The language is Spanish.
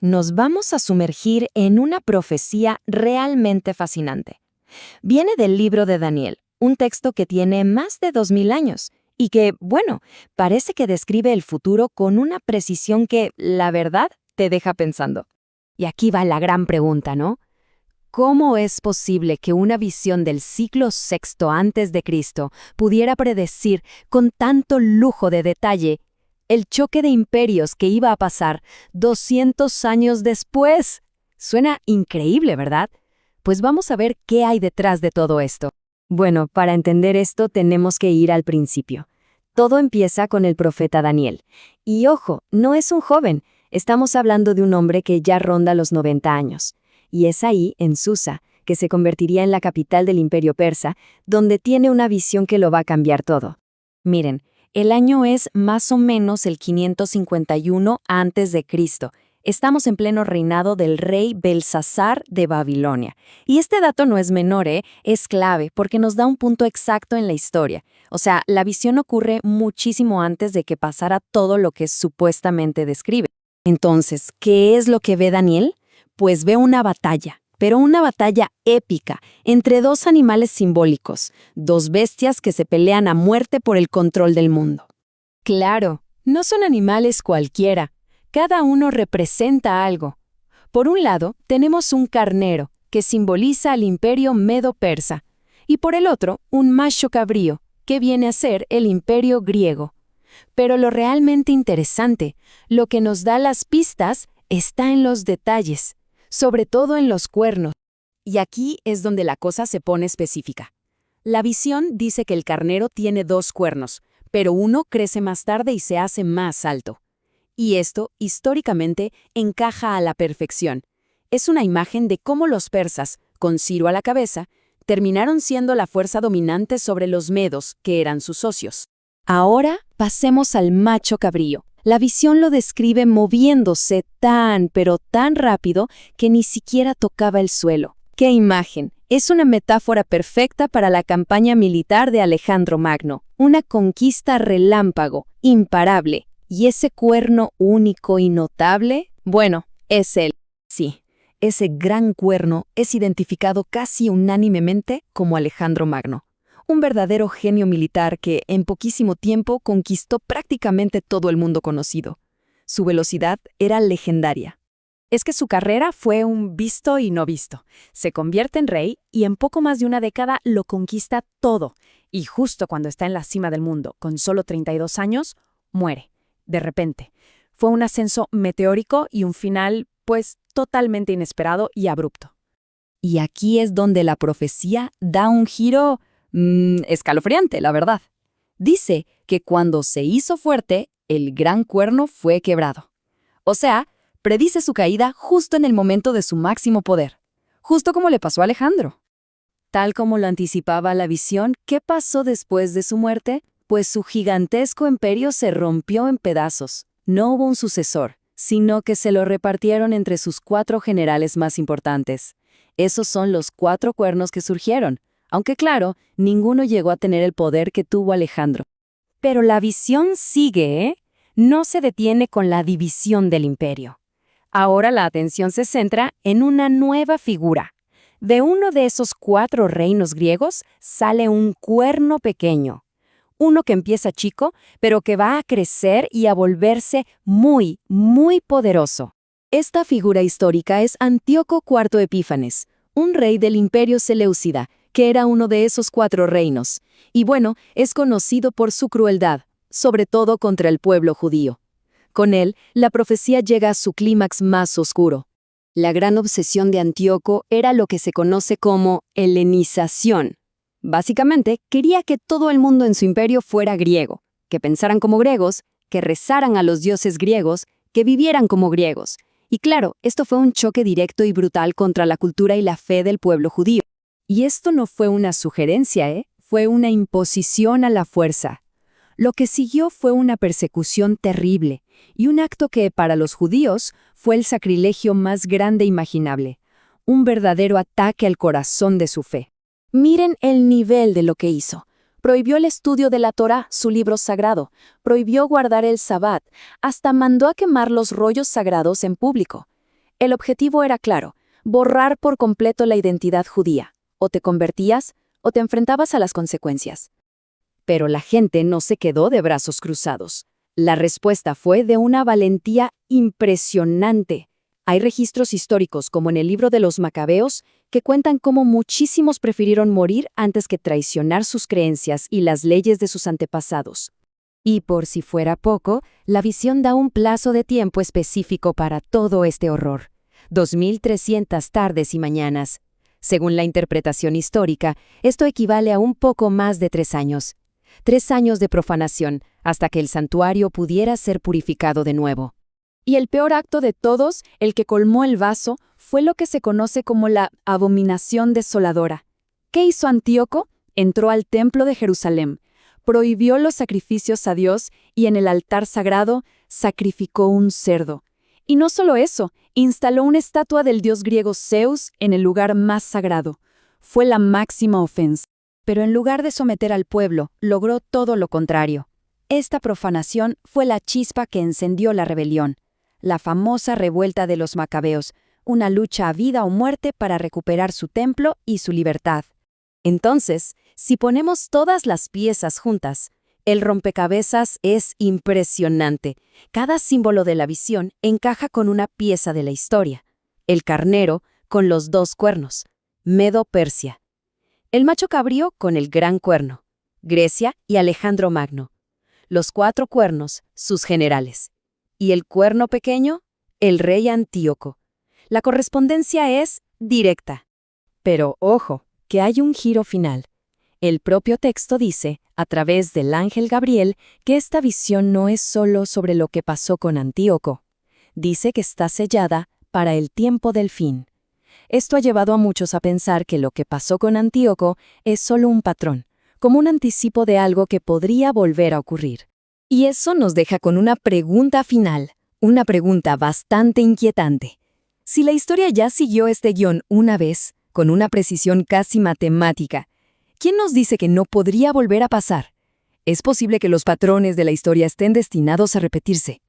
nos vamos a sumergir en una profecía realmente fascinante. Viene del libro de Daniel, un texto que tiene más de 2000 años y que, bueno, parece que describe el futuro con una precisión que, la verdad, te deja pensando. Y aquí va la gran pregunta, ¿no? ¿Cómo es posible que una visión del siglo VI antes de Cristo pudiera predecir con tanto lujo de detalle el choque de imperios que iba a pasar 200 años después? Suena increíble, ¿verdad? Pues vamos a ver qué hay detrás de todo esto. Bueno, para entender esto tenemos que ir al principio. Todo empieza con el profeta Daniel. Y ojo, no es un joven, estamos hablando de un hombre que ya ronda los 90 años. Y es ahí, en Susa, que se convertiría en la capital del imperio persa, donde tiene una visión que lo va a cambiar todo. Miren, el año es más o menos el 551 a.C. Estamos en pleno reinado del rey Belsasar de Babilonia. Y este dato no es menor, es clave porque nos da un punto exacto en la historia. O sea, la visión ocurre muchísimo antes de que pasara todo lo que supuestamente describe. Entonces, ¿qué es lo que ve Daniel? Pues ve una batalla, pero una batalla épica entre dos animales simbólicos, dos bestias que se pelean a muerte por el control del mundo. Claro, no son animales cualquiera. Cada uno representa algo. Por un lado, tenemos un carnero, que simboliza al imperio medo-persa, y por el otro, un macho cabrío, que viene a ser el imperio griego. Pero lo realmente interesante, lo que nos da las pistas, está en los detalles, sobre todo en los cuernos. Y aquí es donde la cosa se pone específica. La visión dice que el carnero tiene 2 cuernos, pero uno crece más tarde y se hace más alto. Y esto, históricamente, encaja a la perfección. Es una imagen de cómo los persas, con Ciro a la cabeza, terminaron siendo la fuerza dominante sobre los medos, que eran sus socios. Ahora pasemos al macho cabrío. La visión lo describe moviéndose pero tan rápido que ni siquiera tocaba el suelo. ¡Qué imagen! Es una metáfora perfecta para la campaña militar de Alejandro Magno. Una conquista relámpago, imparable. ¿Y ese cuerno único y notable? Bueno, es él. Sí, ese gran cuerno es identificado casi unánimemente como Alejandro Magno. Un verdadero genio militar que en poquísimo tiempo conquistó prácticamente todo el mundo conocido. Su velocidad era legendaria. Es que su carrera fue un visto y no visto. Se convierte en rey y en poco más de una década lo conquista todo. Y justo cuando está en la cima del mundo, con solo 32 años, muere. De repente. Fue un ascenso meteórico y un final, pues, totalmente inesperado y abrupto. Y aquí es donde la profecía da un giro escalofriante, la verdad. Dice que cuando se hizo fuerte, el gran cuerno fue quebrado. O sea, predice su caída justo en el momento de su máximo poder, justo como le pasó a Alejandro. Tal como lo anticipaba la visión, ¿qué pasó después de su muerte? Pues su gigantesco imperio se rompió en pedazos. No hubo un sucesor, sino que se lo repartieron entre sus 4 generales más importantes. Esos son los 4 cuernos que surgieron, aunque claro, ninguno llegó a tener el poder que tuvo Alejandro. Pero la visión sigue, ¿eh? No se detiene con la división del imperio. Ahora la atención se centra en una nueva figura. De uno de esos 4 reinos griegos sale un cuerno pequeño. Uno que empieza chico, pero que va a crecer y a volverse muy, muy poderoso. Esta figura histórica es Antíoco IV Epífanes, un rey del imperio Seleucida, que era uno de esos 4 reinos. Y bueno, es conocido por su crueldad, sobre todo contra el pueblo judío. Con él, la profecía llega a su clímax más oscuro. La gran obsesión de Antíoco era lo que se conoce como helenización. Básicamente, quería que todo el mundo en su imperio fuera griego, que pensaran como griegos, que rezaran a los dioses griegos, que vivieran como griegos. Y claro, esto fue un choque directo y brutal contra la cultura y la fe del pueblo judío. Y esto no fue una sugerencia, fue una imposición a la fuerza. Lo que siguió fue una persecución terrible y un acto que, para los judíos, fue el sacrilegio más grande imaginable, un verdadero ataque al corazón de su fe. Miren el nivel de lo que hizo. Prohibió el estudio de la Torá, su libro sagrado, prohibió guardar el Sabbat, hasta mandó a quemar los rollos sagrados en público. El objetivo era claro: borrar por completo la identidad judía. O te convertías, o te enfrentabas a las consecuencias. Pero la gente no se quedó de brazos cruzados. La respuesta fue de una valentía impresionante. Hay registros históricos, como en el libro de los Macabeos, que cuentan cómo muchísimos prefirieron morir antes que traicionar sus creencias y las leyes de sus antepasados. Y por si fuera poco, la visión da un plazo de tiempo específico para todo este horror: 2300 tardes y mañanas. Según la interpretación histórica, esto equivale a un poco más de 3 años. 3 años de profanación, hasta que el santuario pudiera ser purificado de nuevo. Y el peor acto de todos, el que colmó el vaso, fue lo que se conoce como la abominación desoladora. ¿Qué hizo Antíoco? Entró al templo de Jerusalén, prohibió los sacrificios a Dios y en el altar sagrado sacrificó un cerdo. Y no solo eso, instaló una estatua del dios griego Zeus en el lugar más sagrado. Fue la máxima ofensa. Pero en lugar de someter al pueblo, logró todo lo contrario. Esta profanación fue la chispa que encendió la rebelión, la famosa revuelta de los Macabeos, una lucha a vida o muerte para recuperar su templo y su libertad. Entonces, si ponemos todas las piezas juntas, el rompecabezas es impresionante. Cada símbolo de la visión encaja con una pieza de la historia. El carnero con los 2 cuernos, Medo-Persia. El macho cabrío con el gran cuerno, Grecia y Alejandro Magno. Los 4 cuernos, sus generales. Y el cuerno pequeño, el rey Antíoco. La correspondencia es directa. Pero ojo, que hay un giro final. El propio texto dice, a través del ángel Gabriel, que esta visión no es solo sobre lo que pasó con Antíoco. Dice que está sellada para el tiempo del fin. Esto ha llevado a muchos a pensar que lo que pasó con Antíoco es solo un patrón, como un anticipo de algo que podría volver a ocurrir. Y eso nos deja con una pregunta final, una pregunta bastante inquietante. Si la historia ya siguió este guión una vez, con una precisión casi matemática, ¿quién nos dice que no podría volver a pasar? Es posible que los patrones de la historia estén destinados a repetirse.